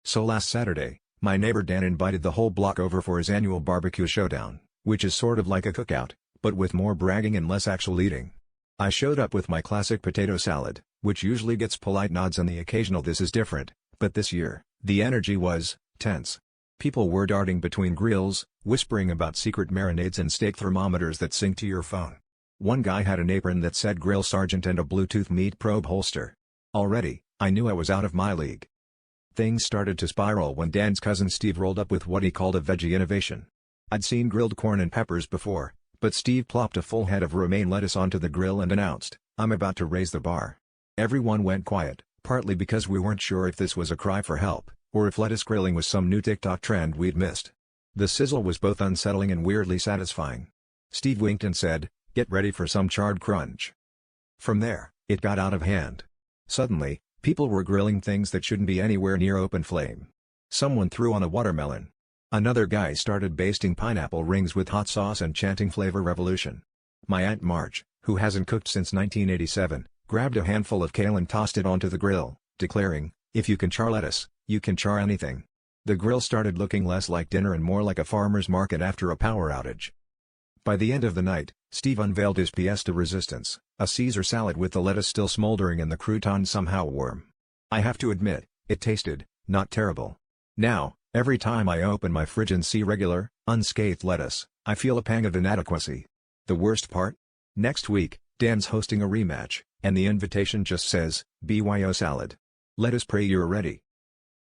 So last Saturday, my neighbor Dan invited the whole block over for his annual barbecue showdown, which is sort of like a cookout, but with more bragging and less actual eating. I showed up with my classic potato salad, which usually gets polite nods and the occasional "this is different," but this year, the energy was tense. People were darting between grills, whispering about secret marinades and steak thermometers that sync to your phone. One guy had an apron that said "Grill Sergeant" and a Bluetooth meat probe holster. Already, I knew I was out of my league. Things started to spiral when Dan's cousin Steve rolled up with what he called a veggie innovation. I'd seen grilled corn and peppers before, but Steve plopped a full head of romaine lettuce onto the grill and announced, "I'm about to raise the bar." Everyone went quiet, partly because we weren't sure if this was a cry for help, or if lettuce grilling was some new TikTok trend we'd missed. The sizzle was both unsettling and weirdly satisfying. Steve winked and said, "Get ready for some charred crunch." From there, it got out of hand. Suddenly, people were grilling things that shouldn't be anywhere near open flame. Someone threw on a watermelon. Another guy started basting pineapple rings with hot sauce and chanting "Flavor Revolution." My Aunt Marge, who hasn't cooked since 1987, grabbed a handful of kale and tossed it onto the grill, declaring, "If you can char lettuce, you can char anything." The grill started looking less like dinner and more like a farmer's market after a power outage. By the end of the night, Steve unveiled his pièce de résistance, a Caesar salad with the lettuce still smoldering and the croutons somehow warm. I have to admit, it tasted, not terrible. Now, every time I open my fridge and see regular, unscathed lettuce, I feel a pang of inadequacy. The worst part? Next week, Dan's hosting a rematch, and the invitation just says, "BYO salad." Let us pray you're ready.